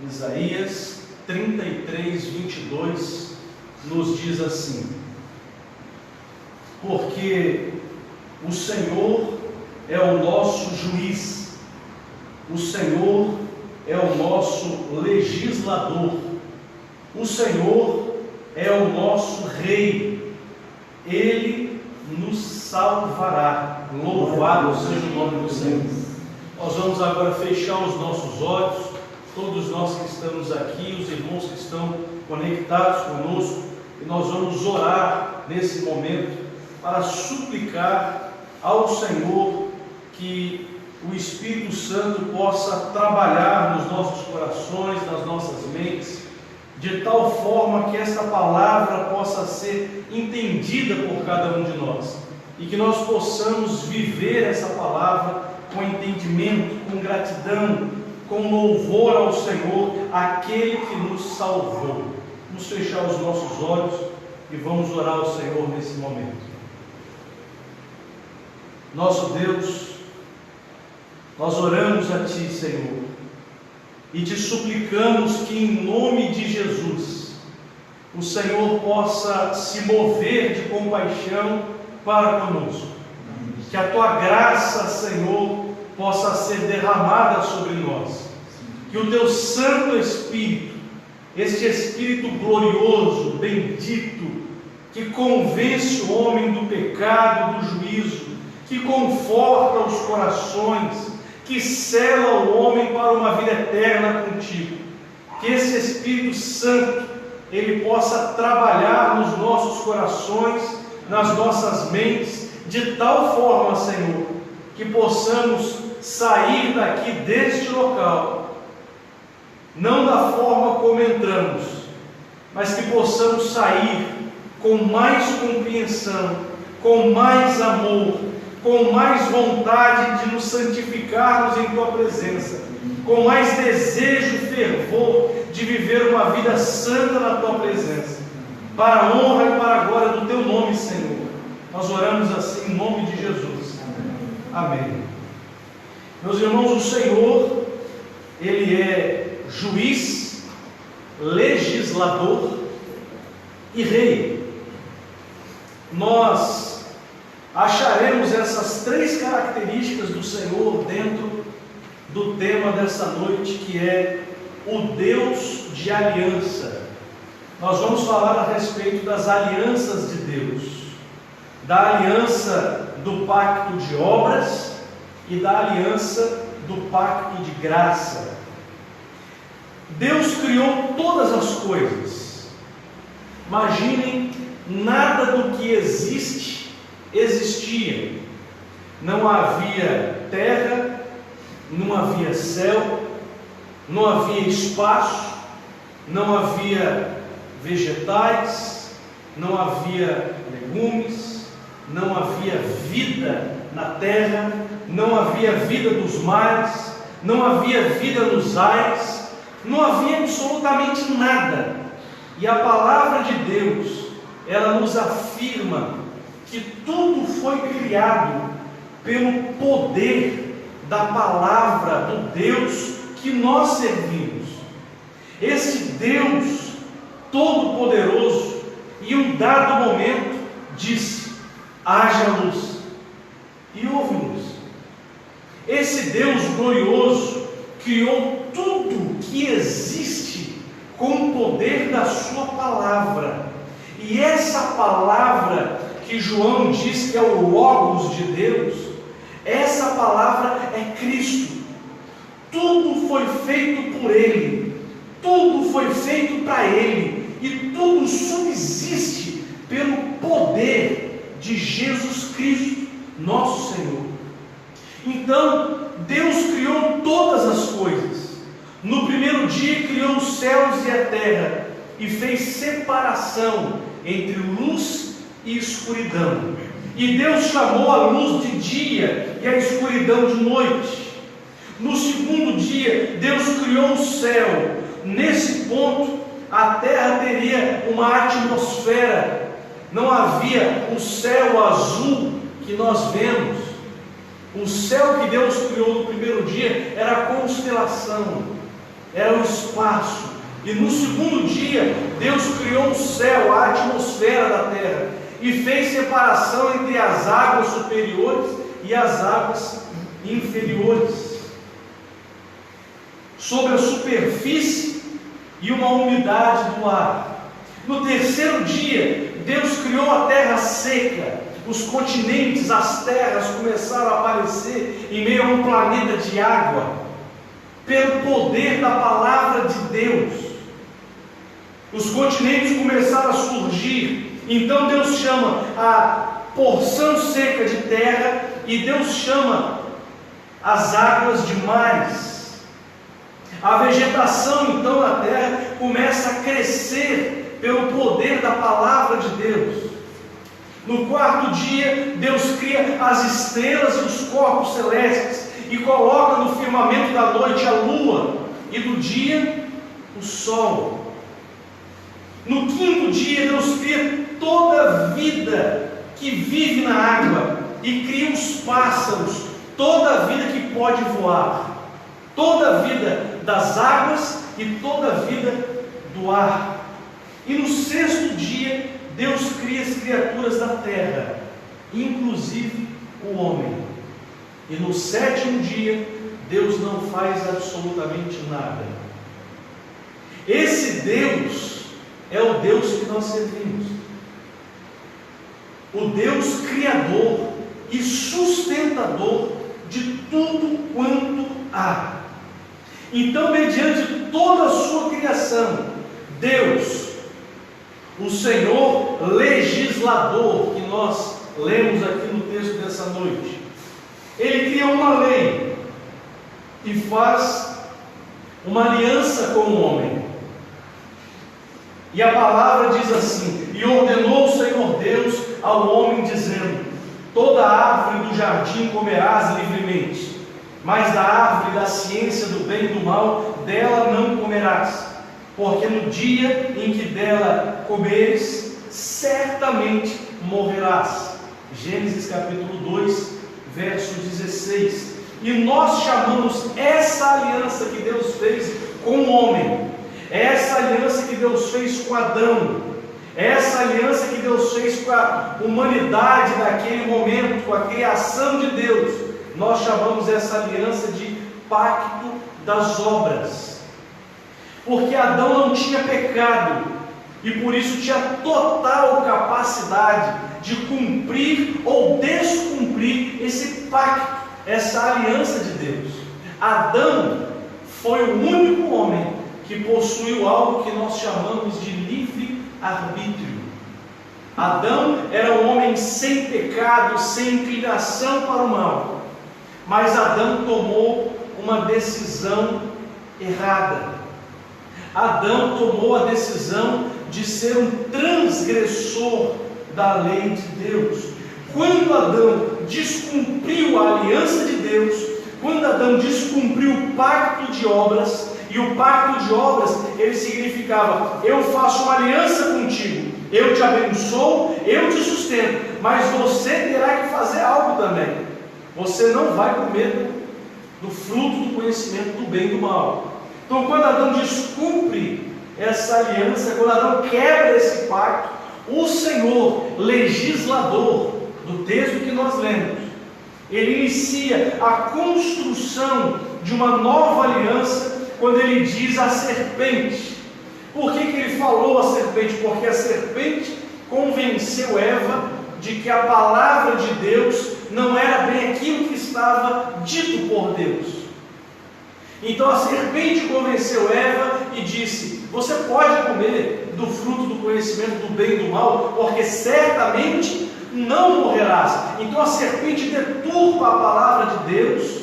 Isaías 33, 22 nos diz assim: porque o Senhor é o nosso juiz, o Senhor é o nosso legislador, o Senhor é o nosso rei, Ele nos salvará. Louvado seja o nome do Senhor. Nós vamos agora fechar os nossos olhos, todos nós que estamos aqui, os irmãos que estão conectados conosco, e nós vamos orar nesse momento para suplicar ao Senhor que o Espírito Santo possa trabalhar nos nossos corações, nas nossas mentes, de tal forma que esta palavra possa ser entendida por cada um de nós, e que nós possamos viver essa palavra com entendimento, com gratidão, com louvor ao Senhor, aquele que nos salvou. Vamos fechar os nossos olhos e vamos orar ao Senhor nesse momento. Nosso Deus, nós oramos a Ti, Senhor, e Te suplicamos que em nome de Jesus, o Senhor possa se mover de compaixão para conosco, que a Tua graça, Senhor, possa ser derramada sobre nós, que o Teu Santo Espírito, este Espírito glorioso, bendito, que convence o homem do pecado, do juízo, que conforta os corações, que sela o homem para uma vida eterna contigo, que esse Espírito Santo, ele possa trabalhar nos nossos corações, nas nossas mentes, de tal forma, Senhor, que possamos sair daqui deste local, não da forma como entramos, mas que possamos sair com mais compreensão, com mais amor, com mais vontade de nos santificarmos em Tua presença, com mais desejo e fervor de viver uma vida santa na Tua presença, para a honra e para a glória do Teu nome, Senhor. Nós oramos assim em nome de Jesus. Amém. Meus irmãos, o Senhor, Ele é juiz, legislador e rei. Nós acharemos essas três características do Senhor dentro do tema dessa noite, que é o Deus de aliança. Nós vamos falar a respeito das alianças de Deus, da aliança do pacto de obras e da aliança do pacto de graça. Deus criou todas as coisas. Imaginem, nada do que existe existia. Não havia terra, não havia céu, não havia espaço, não havia vegetais, não havia legumes, não havia vida na terra, não havia vida dos mares, não havia vida nos ares, não havia absolutamente nada. E a palavra de Deus, ela nos afirma que tudo foi criado pelo poder da palavra do Deus que nós servimos. Esse Deus Todo-Poderoso, em um dado momento, disse: haja luz, e houve luz. Esse Deus glorioso criou tudo que existe com o poder da sua palavra. E essa palavra que João diz que é o Logos de Deus, essa palavra é Cristo. Tudo foi feito por Ele, tudo foi feito para Ele, e tudo subsiste pelo poder de Jesus Cristo, nosso Senhor. Então, Deus criou todas as coisas. No primeiro dia criou os céus e a terra, e fez separação entre luz e escuridão. E Deus chamou a luz de dia e a escuridão de noite. No segundo dia, Deus criou o céu. Nesse ponto, a terra teria uma atmosfera. Não havia o céu azul que nós vemos. O céu que Deus criou no primeiro dia era a constelação, era o espaço. E no segundo dia, Deus criou o céu, a atmosfera da terra, e fez separação entre as águas superiores e as águas inferiores, sobre a superfície e uma umidade do ar. No terceiro dia, Deus criou a terra seca. Os continentes, as terras começaram a aparecer em meio a um planeta de água, pelo poder da palavra de Deus. Os continentes começaram a surgir. Então Deus chama a porção seca de terra e Deus chama as águas de mares. A vegetação então na terra começa a crescer pelo poder da palavra de Deus. No quarto dia, Deus cria as estrelas e os corpos celestes e coloca no firmamento da noite a lua e do dia o sol. No quinto dia, Deus cria toda a vida que vive na água e cria os pássaros, toda a vida que pode voar, toda a vida das águas e toda a vida do ar. E no sexto dia, Deus cria as criaturas da terra, inclusive o homem. E no sétimo dia, Deus não faz absolutamente nada. Esse Deus é o Deus que nós servimos. O Deus criador e sustentador de tudo quanto há. Então, mediante toda a sua criação, Deus, o Senhor legislador, que nós lemos aqui no texto dessa noite, Ele cria uma lei e faz uma aliança com o homem. E a palavra diz assim: e ordenou o Senhor Deus ao homem, dizendo: toda árvore do jardim comerás livremente, mas da árvore da ciência do bem e do mal, dela não comerás, porque no dia em que dela comeres, certamente morrerás. Gênesis capítulo 2, verso 16. E nós chamamos essa aliança que Deus fez com o homem, essa aliança que Deus fez com Adão, essa aliança que Deus fez com a humanidade naquele momento, com a criação de Deus, nós chamamos essa aliança de pacto das obras. Porque Adão não tinha pecado e por isso tinha total capacidade de cumprir ou descumprir esse pacto, essa aliança de Deus. Adão foi o único homem que possuiu algo que nós chamamos de livre-arbítrio. Adão era um homem sem pecado, sem inclinação para o mal, mas Adão tomou uma decisão errada. Adão tomou a decisão de ser um transgressor da lei de Deus. Quando Adão descumpriu a aliança de Deus, quando Adão descumpriu o pacto de obras, e o pacto de obras, ele significava: eu faço uma aliança contigo, eu te abençoo, eu te sustento, mas você terá que fazer algo também. Você não vai comer do fruto do conhecimento do bem e do mal. Então, quando Adão descumpre essa aliança, quando Adão quebra esse pacto, o Senhor, legislador do texto que nós lemos, ele inicia a construção de uma nova aliança, quando ele diz a serpente. Por que ele falou a serpente? Porque a serpente convenceu Eva de que a palavra de Deus não era bem aquilo que estava dito por Deus. Então a serpente convenceu Eva e disse: você pode comer do fruto do conhecimento do bem e do mal, porque certamente não morrerás. Então a serpente deturpa a palavra de Deus,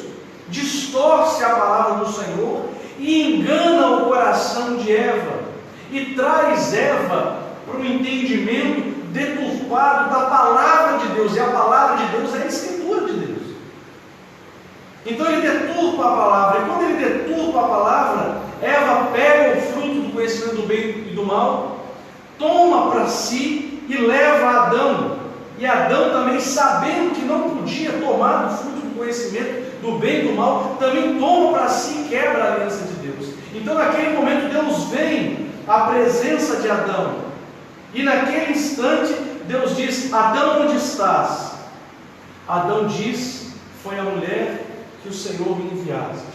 distorce a palavra do Senhor e engana o coração de Eva, e traz Eva para o entendimento deturpado da palavra de Deus, e a palavra de Deus é a escritura de Deus. Então ele deturpa a palavra, e quando ele deturpa a palavra, Eva pega o fruto do conhecimento do bem e do mal, toma para si e leva a Adão. E Adão também, sabendo que não podia tomar do fruto do conhecimento conhecimento do bem e do mal, também toma para si e quebra a aliança de Deus. Então naquele momento Deus vem à presença de Adão, e naquele instante Deus diz: Adão, onde estás? Adão diz: foi a mulher que o Senhor me enviaste,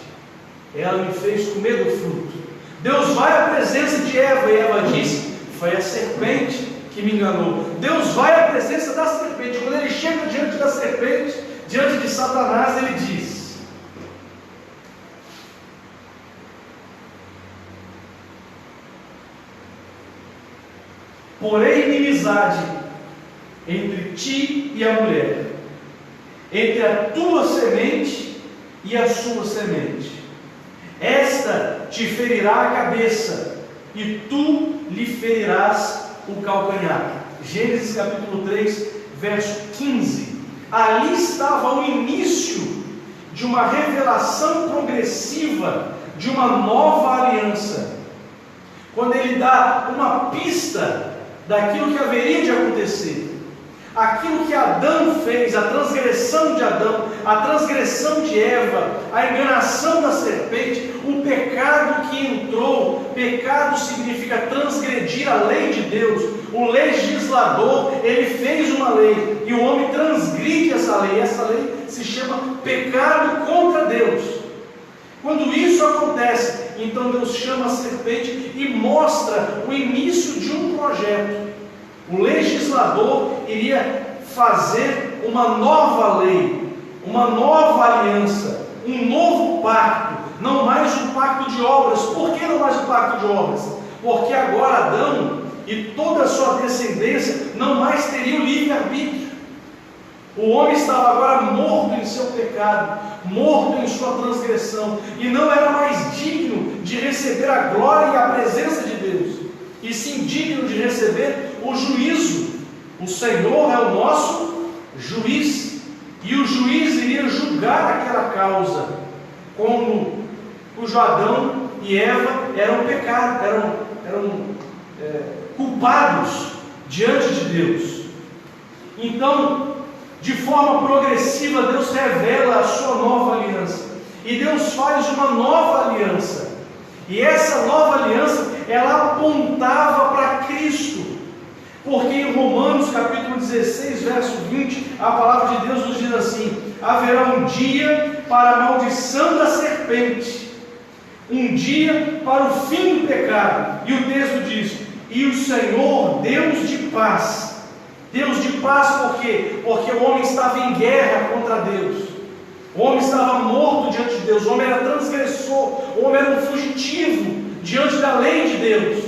ela me fez comer do fruto. Deus vai à presença de Eva, e Eva diz: foi a serpente que me enganou. Deus vai à presença da serpente. Quando ele chega diante da serpente, diante de Satanás, ele diz: porém inimizade entre ti e a mulher, entre a tua semente e a sua semente. Esta te ferirá a cabeça, e tu lhe ferirás o calcanhar. Gênesis capítulo 3, verso 15. Ali estava o início de uma revelação progressiva de uma nova aliança, quando ele dá uma pista daquilo que haveria de acontecer. Aquilo que Adão fez, a transgressão de Adão, a transgressão de Eva, a enganação da serpente, o pecado que entrou. Pecado significa transgredir a lei de Deus. O legislador, ele fez uma lei, e o homem transgride essa lei. Essa lei se chama pecado contra Deus. Quando isso acontece, então Deus chama a serpente e mostra o início de um projeto. O legislador iria fazer uma nova lei, uma nova aliança, um novo pacto, não mais um pacto de obras. Por que não mais um pacto de obras? Porque agora Adão e toda a sua descendência não mais teriam livre-arbítrio. O homem estava agora morto em seu pecado, morto em sua transgressão, e não era mais digno de receber a glória e a presença de Deus, e sim digno de receber o juízo. O Senhor é o nosso juiz, e o juiz iria julgar aquela causa, cujo Adão e Eva eram pecados, eram culpados diante de Deus. Então, de forma progressiva, Deus revela a sua nova aliança, e Deus faz uma nova aliança, e essa nova aliança, ela apontava para Cristo, porque em Romanos capítulo 16, verso 20, a palavra de Deus nos diz assim: haverá um dia para a maldição da serpente, um dia para o fim do pecado, e o texto diz: e o Senhor, Deus de paz. Deus de paz por quê? Porque o homem estava em guerra contra Deus, o homem estava morto diante de Deus, o homem era transgressor, o homem era um fugitivo diante da lei de Deus,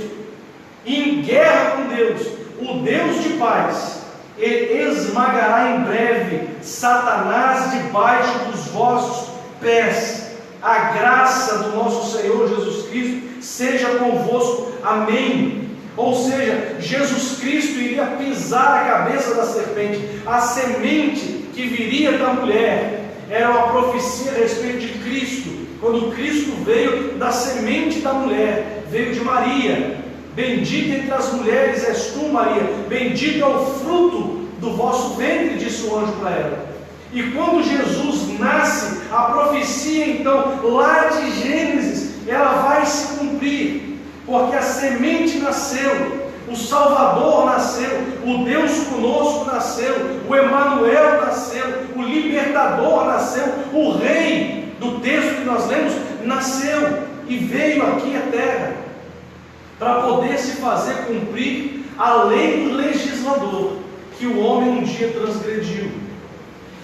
e em guerra com Deus. O Deus de paz, ele esmagará em breve Satanás debaixo dos vossos pés. A graça do nosso Senhor Jesus Cristo seja convosco. Amém. Ou seja, Jesus Cristo iria pisar a cabeça da serpente. A semente que viria da mulher era uma profecia a respeito de Cristo. Quando Cristo veio da semente da mulher, veio de Maria. Bendita entre as mulheres és tu, Maria, bendito é o fruto do vosso ventre, disse o anjo para ela. E quando Jesus nasce, a profecia então, lá de Gênesis, ela vai se cumprir, porque a semente nasceu, o Salvador nasceu, o Deus conosco nasceu, o Emanuel nasceu, o Libertador nasceu, o Rei do texto que nós lemos nasceu e veio aqui à terra, para poder se fazer cumprir a lei do legislador, que o homem um dia transgrediu.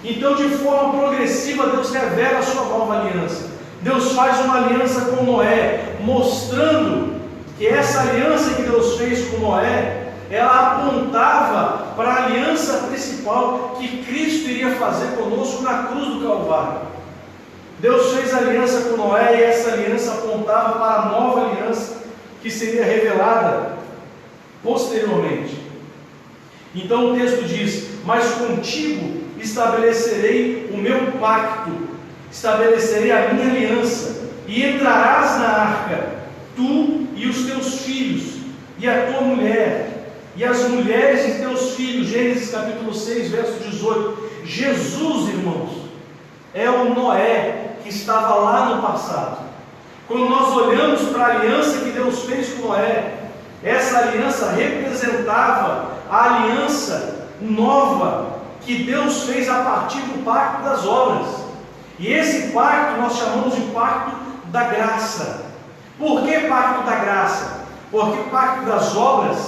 Então, de forma progressiva, Deus revela a sua nova aliança. Deus faz uma aliança com Noé, mostrando que essa aliança que Deus fez com Noé, ela apontava para a aliança principal que Cristo iria fazer conosco na cruz do Calvário. Deus fez aliança com Noé, e essa aliança apontava para a nova aliança que seria revelada posteriormente. Então o texto diz: mas contigo estabelecerei o meu pacto, estabelecerei a minha aliança, e entrarás na arca, tu e os teus filhos, e a tua mulher, e as mulheres de teus filhos. Gênesis capítulo 6, verso 18. Jesus, irmãos, é o Noé que estava lá no passado. Quando nós olhamos para a aliança que Deus fez com Noé, essa aliança representava a aliança nova que Deus fez a partir do pacto das obras. E esse pacto nós chamamos de pacto da graça. Por que pacto da graça? Porque pacto das obras,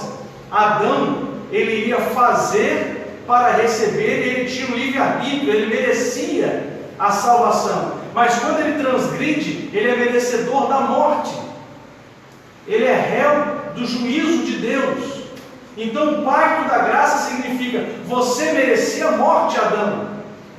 Adão, ele iria fazer para receber, e ele tinha um livre-arbítrio, ele merecia a salvação. Mas quando ele transgride, ele é merecedor da morte. Ele é réu do juízo de Deus. Então o pacto da graça significa: você merecia a morte, Adão.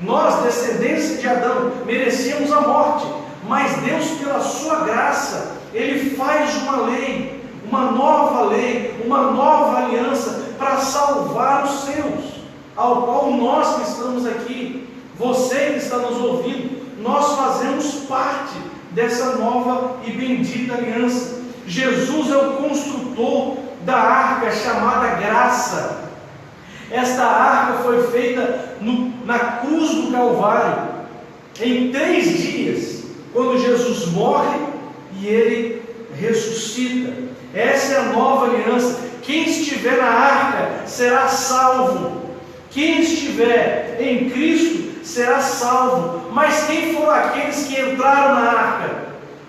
Nós, descendentes de Adão, merecíamos a morte. Mas Deus, pela sua graça, Ele faz uma lei, uma nova aliança para salvar os seus, ao qual nós que estamos aqui, você que está nos ouvindo, nós fazemos parte dessa nova e bendita aliança. Jesus é o construtor da arca chamada graça. Esta arca foi feita na cruz do Calvário, em 3 dias, quando Jesus morre e ele ressuscita. Essa é a nova aliança. Quem estiver na arca será salvo. Quem estiver em Cristo será salvo. Mas quem foram aqueles que entraram na arca?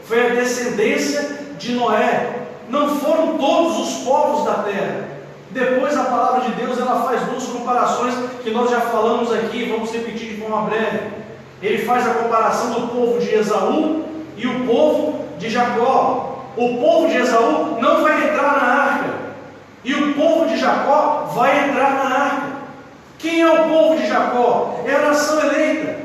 Foi a descendência de Noé. Não foram todos os povos da terra. Depois a palavra de Deus ela faz 2 comparações que nós já falamos aqui, vamos repetir de forma breve. Ele faz a comparação do povo de Esaú e o povo de Jacó. O povo de Esaú não vai entrar na arca, e o povo de Jacó vai entrar na arca. Quem é o povo de Jacó? É a nação eleita,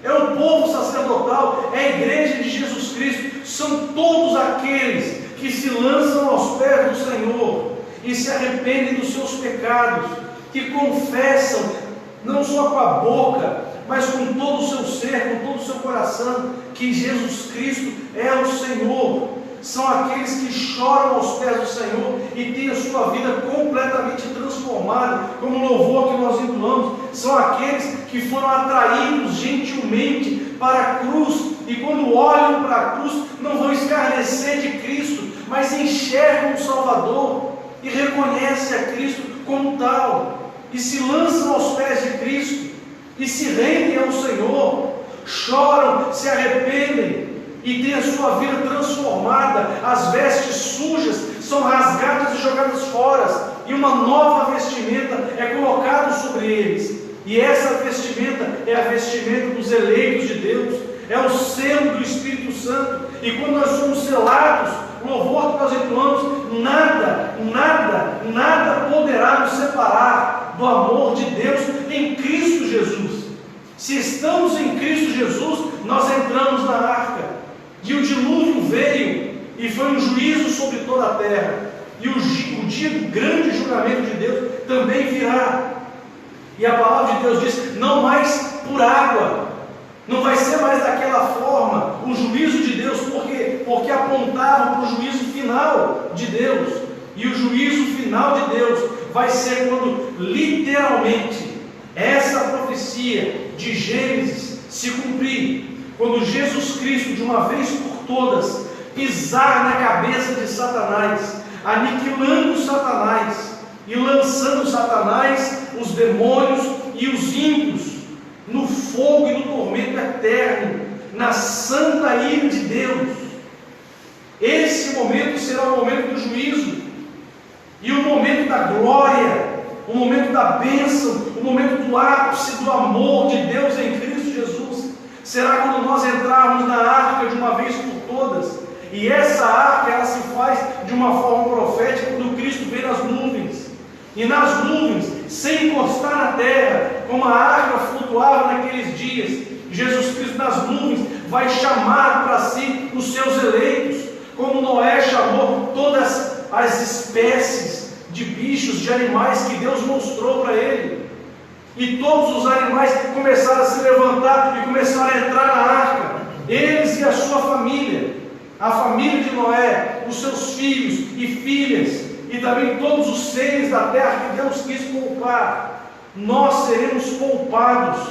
é o povo sacerdotal, é a igreja de Jesus Cristo. São todos aqueles que se lançam aos pés do Senhor e se arrependem dos seus pecados, que confessam, não só com a boca, mas com todo o seu ser, com todo o seu coração, que Jesus Cristo é o Senhor. São aqueles que choram aos pés do Senhor e têm a sua vida completamente transformada, como o louvor que nós entoamos. São aqueles que foram atraídos gentilmente para a cruz, e quando olham para a cruz, não vão escarnecer de Cristo, mas enxergam o Salvador e reconhecem a Cristo como tal, e se lançam aos pés de Cristo, e se rendem ao Senhor, choram, se arrependem, e têm a sua vida transformada. As vestes sujas são rasgadas e jogadas fora, e uma nova vestimenta é colocada sobre eles. E essa vestimenta é a vestimenta dos eleitos de Deus, é o selo do Espírito Santo. E quando nós somos selados, o louvor que nós entoamos, nada poderá nos separar do amor de Deus em Cristo Jesus. Se estamos em Cristo Jesus, nós entramos na arca. E o dilúvio veio, e foi um juízo sobre toda a terra. E o dia do grande julgamento de Deus também virá. E a palavra de Deus diz: não mais por água. Não vai ser mais daquela forma o juízo de Deus. Por quê? Porque apontava para o juízo final de Deus. E o juízo final de Deus vai ser quando literalmente essa profecia de Gênesis se cumprir. Quando Jesus Cristo, de uma vez por todas, pisar na cabeça de Satanás, aniquilando Satanás e lançando Satanás, os demônios e os ímpios no fogo e no tormento eterno, na santa ira de Deus. Esse momento será o momento do juízo, e o momento da glória, o momento da bênção, o momento do ápice do amor de Deus em Cristo Jesus. Será quando nós entrarmos na arca de uma vez por todas. E essa arca ela se faz de uma forma profética quando Cristo vem nas nuvens. E nas nuvens, sem encostar na terra, como a arca flutuava naqueles dias, Jesus Cristo nas nuvens vai chamar para si os seus eleitos, como Noé chamou todas as espécies de bichos, de animais que Deus mostrou para ele. E todos os animais começaram a se levantar e começaram a entrar na arca, eles e a sua família, a família de Noé, os seus filhos e filhas, e também todos os seres da terra que Deus quis poupar. Nós seremos poupados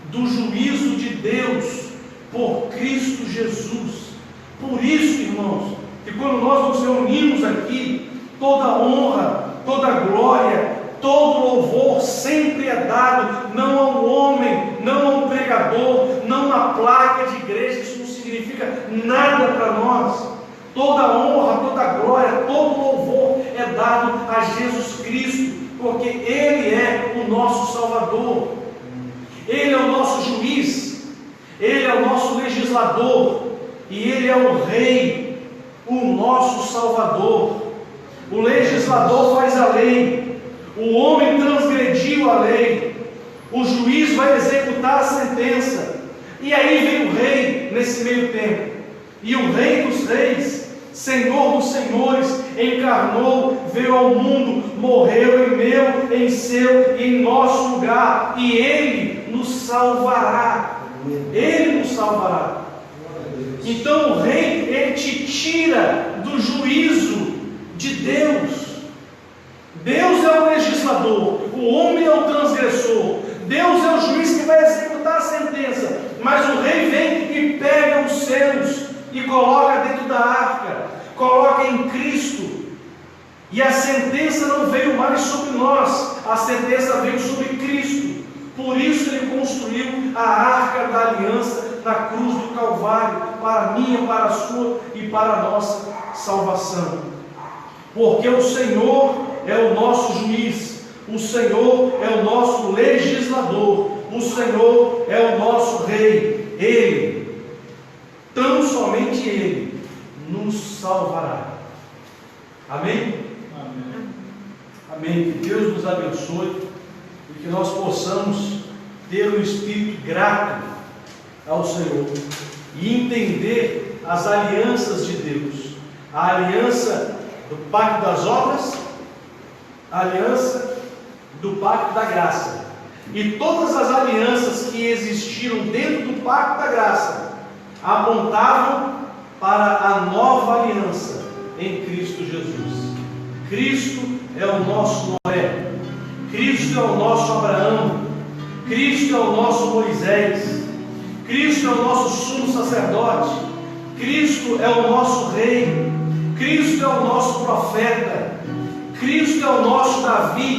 do juízo de Deus por Cristo Jesus. Por isso, irmãos, que quando nós nos reunimos aqui, toda honra, toda glória, todo louvor sempre é dado, não ao homem, não ao pregador, não à placa de igreja. Isso não significa nada para nós. Toda honra, toda glória, todo louvor é dado a Jesus Cristo, porque Ele é o nosso Salvador, Ele é o nosso juiz, Ele é o nosso legislador, e Ele é o Rei, o nosso Salvador. O legislador faz a lei, o homem transgrediu a lei, o juiz vai executar a sentença, e aí vem o Rei nesse meio tempo, e o Rei dos reis, Senhor dos senhores, encarnou, veio ao mundo, morreu em meu, em seu e em nosso lugar, e Ele nos salvará. Ele nos salvará. Então o Rei, Ele te tira do juízo de Deus. Deus é o legislador, o homem é o transgressor, Deus é o juiz que vai executar a sentença, mas o Rei vem e pega os seus e coloca dentro da arca, coloca em Cristo, e a sentença não veio mais sobre nós, a sentença veio sobre Cristo. Por isso Ele construiu a arca da aliança na cruz do Calvário, para a minha, para a sua e para a nossa salvação. Porque o Senhor é o nosso juiz, o Senhor é o nosso legislador, o Senhor é o nosso Rei. Ele, tão somente Ele, nos salvará. Amém? Amém. Amém. Que Deus nos abençoe e que nós possamos ter um espírito grato ao Senhor e entender as alianças de Deus, a aliança do pacto das obras, a aliança do pacto da graça, e todas as alianças que existiram dentro do pacto da graça apontavam para a nova aliança em Cristo Jesus. Cristo é o nosso Noé, Cristo é o nosso Abraão, Cristo é o nosso Moisés, Cristo é o nosso sumo sacerdote, Cristo é o nosso Rei, Cristo é o nosso profeta, Cristo é o nosso Davi,